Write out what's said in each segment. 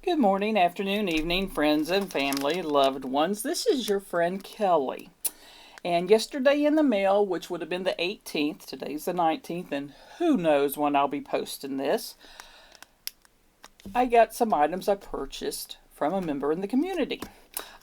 Good morning, afternoon, evening, friends and family, loved ones. This is your friend Kelly. And yesterday in the mail, which would have been the 18th, today's the 19th, and who knows when I'll be posting this, I got some items I purchased from a member in the community.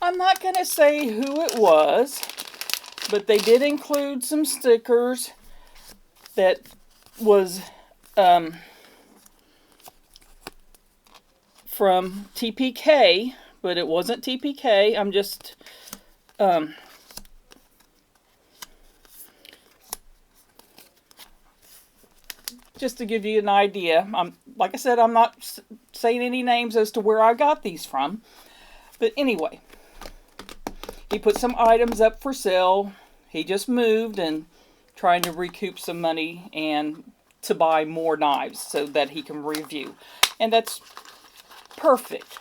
I'm not going to say who it was, but they did include some stickers that was from TPK, but it wasn't TPK. I'm just just to give you an idea. Like I said, I'm not saying any names as to where I got these from. But anyway, he put some items up for sale. He just moved and trying to recoup some money and to buy more knives so that he can review. And that's perfect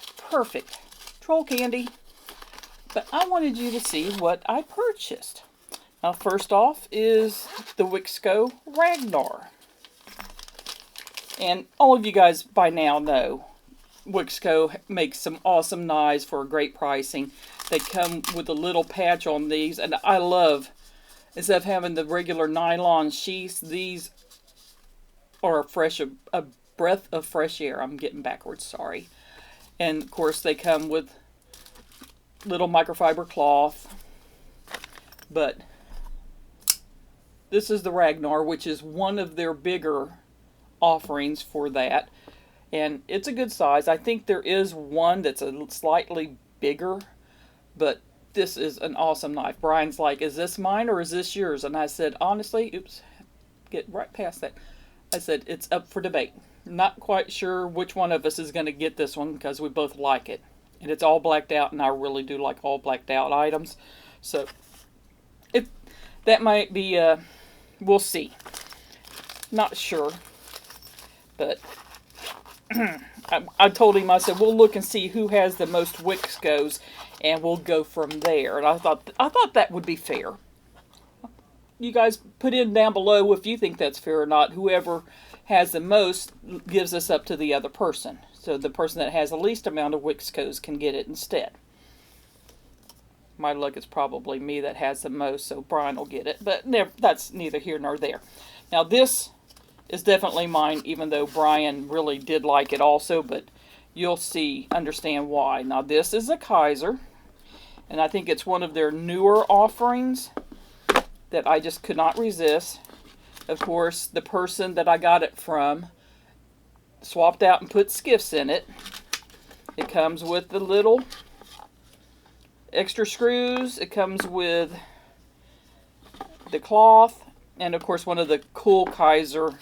troll candy. But I wanted you to see what I purchased. Now, first off is the Wixco Ragnar. And all of you guys by now know Wixco makes some awesome knives for great pricing. They come with a little patch on these, and I love, instead of having the regular nylon sheaths, these are a breath of fresh air. I'm getting backwards, sorry. And of course they come with little microfiber cloth. But this is the Ragnar, which is one of their bigger offerings for that. And it's a good size. I think there is one that's a slightly bigger, but this is an awesome knife. Brian's like, is this mine or is this yours? And I said, honestly, oops, get right past that. I said, it's up for debate. Not quite sure which one of us is going to get this one because we both like it. And it's all blacked out, and I really do like all blacked out items. So, that might be, we'll see. Not sure. But I told him, I said, we'll look and see who has the most Wixcos, and we'll go from there. And I thought that would be fair. You guys put in down below if you think that's fair or not. Whoever has the most gives us up to the other person. So the person that has the least amount of Wixcos can get it instead. My luck is probably me that has the most, so Brian will get it. But that's neither here nor there. Now this is definitely mine, even though Brian really did like it also, but you'll understand why. Now this is a Kaiser, and I think it's one of their newer offerings that I just could not resist. Of course, the person that I got it from swapped out and put skiffs in it. It comes with the little extra screws. It comes with the cloth, and of course one of the cool Kaiser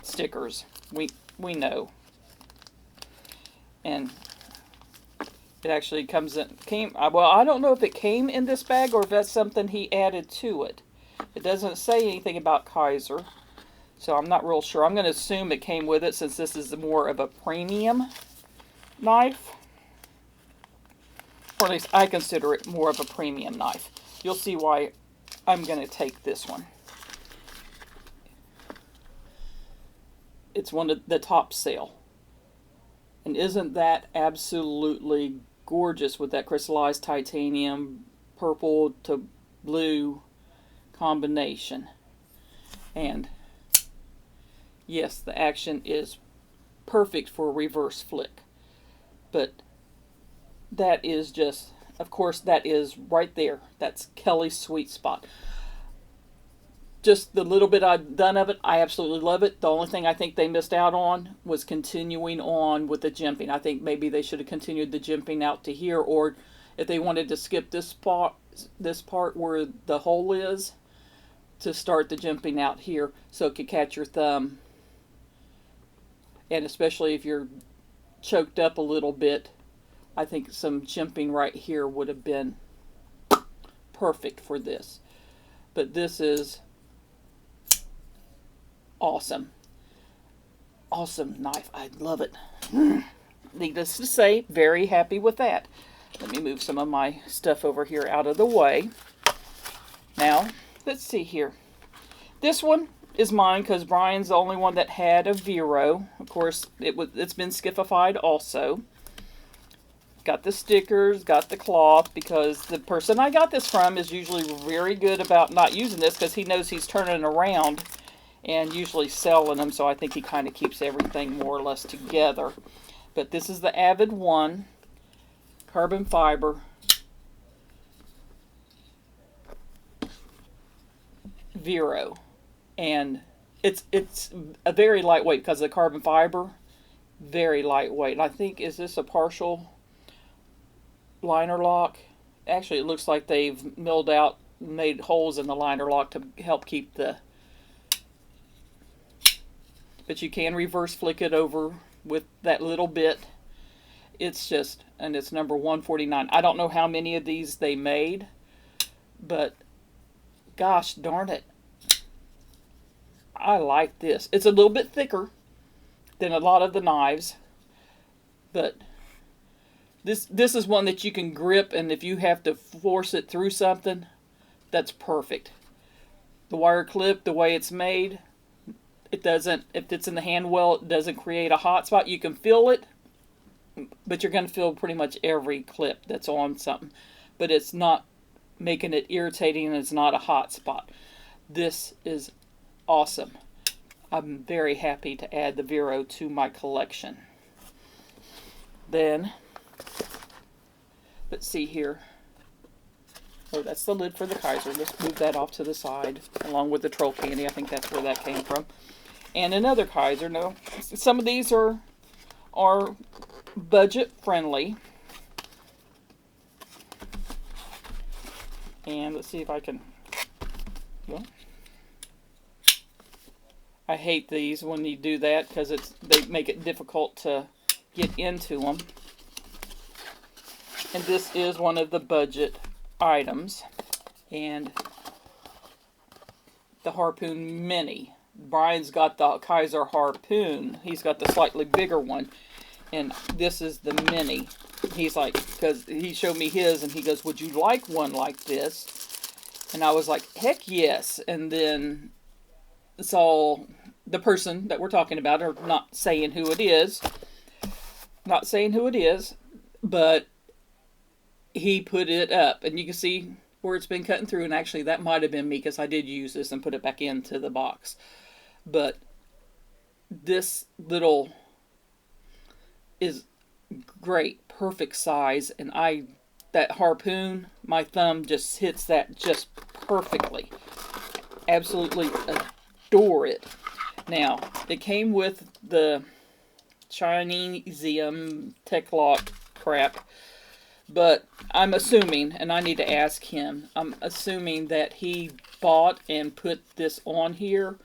stickers. We know. And it actually well, I don't know if it came in this bag or if that's something he added to it. It doesn't say anything about Kaiser, so I'm not real sure. I'm going to assume it came with it since this is more of a premium knife. Or at least I consider it more of a premium knife. You'll see why I'm going to take this one. It's one of the top sale. And isn't that absolutely gorgeous with that crystallized titanium purple to blue combination? And yes, the action is perfect for a reverse flick. But that is just, of course, that is right there. That's Kelly's sweet spot. Just the little bit I've done of it, I absolutely love it. The only thing I think they missed out on was continuing on with the jimping. I think maybe they should have continued the jimping out to here, or if they wanted to skip this part where the hole is, to start the jimping out here so it could catch your thumb. And especially if you're choked up a little bit, I think some jimping right here would have been perfect for this. But this is awesome. Awesome knife. I love it. Needless to say, very happy with that. Let me move some of my stuff over here out of the way. Now, let's see here. This one is mine because Brian's the only one that had a Vero. Of course, it's been skiffified also. got the stickers, got the cloth, because the person I got this from is usually very good about not using this because he knows he's turning around and usually selling them, so I think he kind of keeps everything more or less together. But this is the Avid one, carbon fiber. Vero, and it's a very lightweight because of the carbon fiber, very lightweight. And I think, is this a partial liner lock? Actually, it looks like they've milled out, made holes in the liner lock to help keep the, but you can reverse flick it over with that little bit. It's just, and it's number 149. I don't know how many of these they made, but gosh darn it, I like this. It's a little bit thicker than a lot of the knives, but this is one that you can grip, and if you have to force it through something, that's perfect. The wire clip, the way it's made, it doesn't, if it's in the hand well, it doesn't create a hot spot. You can feel it, but you're going to feel pretty much every clip that's on something, but it's not making it irritating, and it's not a hot spot. This is awesome. I'm very happy to add the Vero to my collection. Then, let's see here. Oh, that's the lid for the Kaiser. Let's move that off to the side, along with the troll candy. I think that's where that came from. And another Kaiser. No, some of these are budget friendly. And let's see if I can, well, I hate these when you do that because they make it difficult to get into them. And this is one of the budget items. And the Harpoon Mini. Brian's got the Kaiser Harpoon. He's got the slightly bigger one. And this is the Mini. He's like, because he showed me his, and he goes, would you like one like this? And I was like, heck yes. And then so the person that we're talking about, or not saying who it is, but he put it up, and you can see where it's been cutting through, and actually that might have been me because I did use this and put it back into the box. But this little is great, perfect size, and that Harpoon, my thumb just hits that just perfectly. Absolutely adore it. Now, it came with the Chinesium Tech Lock crap, but I'm assuming, and I need to ask him, I'm assuming that he bought and put this on here.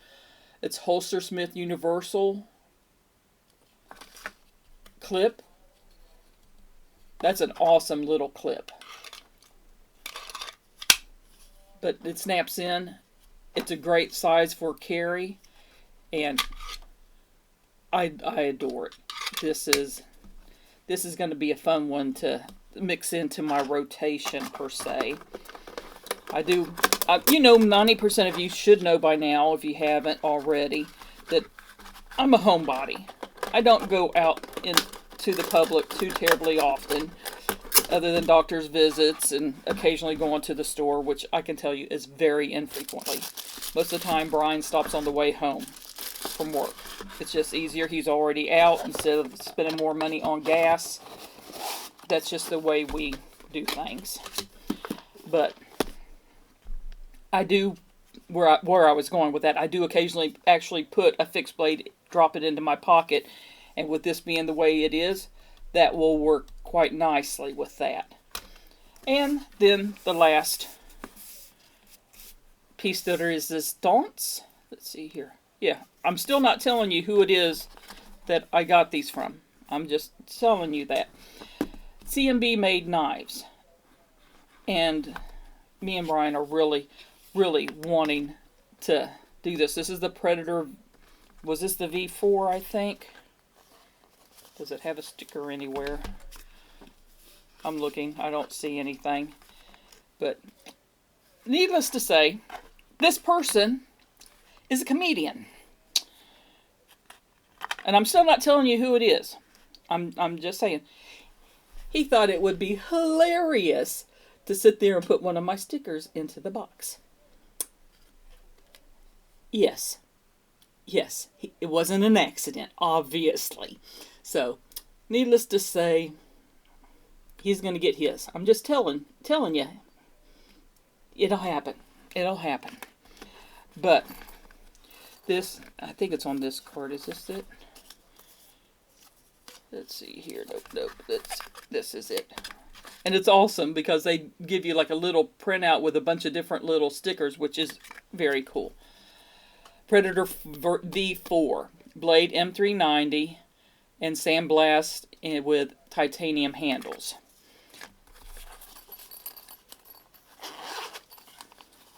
It's Holster Smith Universal clip. That's an awesome little clip. But it snaps in. It's a great size for carry. And I adore it. This is going to be a fun one to mix into my rotation per se. I do, 90% of you should know by now, if you haven't already, that I'm a homebody. I don't go out into the public too terribly often, other than doctor's visits and occasionally going to the store, which I can tell you is very infrequently. Most of the time, Brian stops on the way home from work. It's just easier. He's already out instead of spending more money on gas. That's just the way we do things. But I do, where I was going with that, I do occasionally actually put a fixed blade, drop it into my pocket, and with this being the way it is, that will work quite nicely with that. And then the last piece de resistance. Let's see here. Yeah, I'm still not telling you who it is that I got these from. I'm just telling you that. CMB made knives. And me and Brian are really, really wanting to do this. This is the Predator. Was this the V4, I think? Does it have a sticker anywhere? I'm looking. I don't see anything. But needless to say, this person is a comedian. And I'm still not telling you who it is. I'm just saying. He thought it would be hilarious to sit there and put one of my stickers into the box. Yes. Yes, it wasn't an accident, obviously. So, needless to say, he's going to get his. I'm just telling you, it'll happen. It'll happen. But this, I think it's on this card. Is this it? Let's see here. Nope. This is it. And it's awesome because they give you like a little printout with a bunch of different little stickers, which is very cool. Predator V4, Blade M390, and sandblast with titanium handles.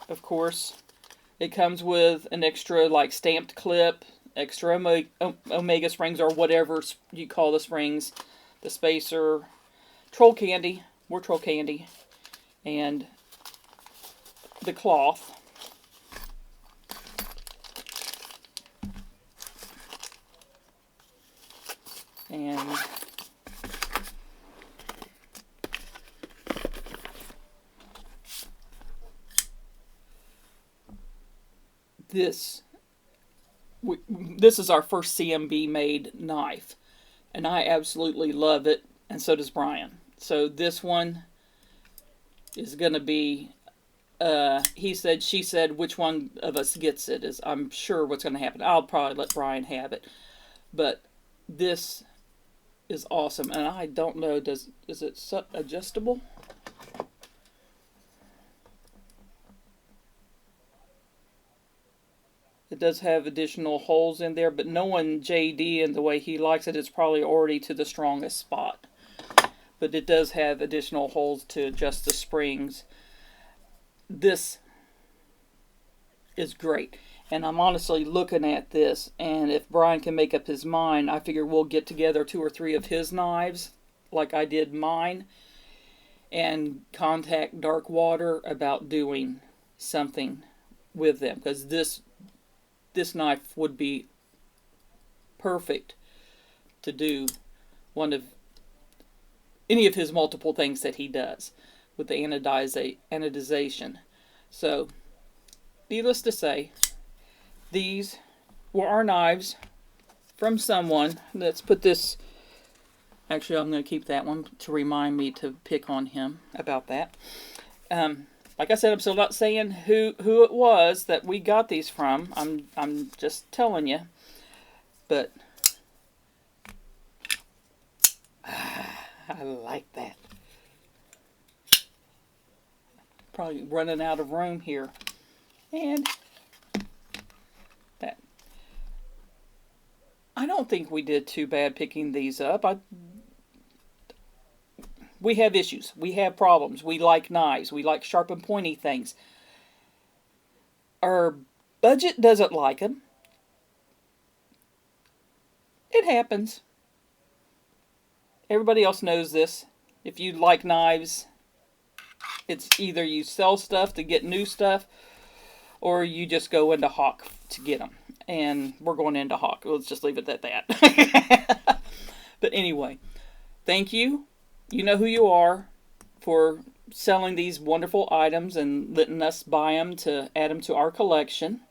Of course, it comes with an extra like stamped clip, extra Omega springs or whatever you call the springs, the spacer, troll candy, more troll candy, and the cloth. And this is our first CMB made knife, and I absolutely love it, and so does Brian. So this one is going to be he said, she said, which one of us gets it is I'm sure what's going to happen. I'll probably let Brian have it, but this is awesome, and I don't know, is it adjustable? It does have additional holes in there, but knowing JD and the way he likes it, it's probably already to the strongest spot. But it does have additional holes to adjust the springs. This is great. And I'm honestly looking at this, and if Brian can make up his mind, I figure we'll get together 2 or 3 of his knives, like I did mine, and contact Dark Water about doing something with them. Because this knife would be perfect to do any of his multiple things that he does with the anodization. So, needless to say, these were our knives from someone. Let's put this, actually I'm going to keep that one to remind me to pick on him about that. Like I said, I'm still not saying who it was that we got these from. I'm just telling you. But I like that. Probably running out of room here. And that. I don't think we did too bad picking these up. We have issues. We have problems. We like knives. We like sharp and pointy things. Our budget doesn't like them. It happens. Everybody else knows this. If you like knives, it's either you sell stuff to get new stuff, or you just go into Hawk to get them. And we're going into Hawk. Let's just leave it at that. But anyway, thank you. You know who you are for selling these wonderful items and letting us buy them to add them to our collection.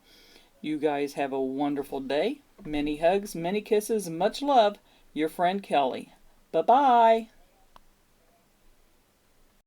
You guys have a wonderful day. Many hugs, many kisses, much love. Your friend Kelly. Bye-bye.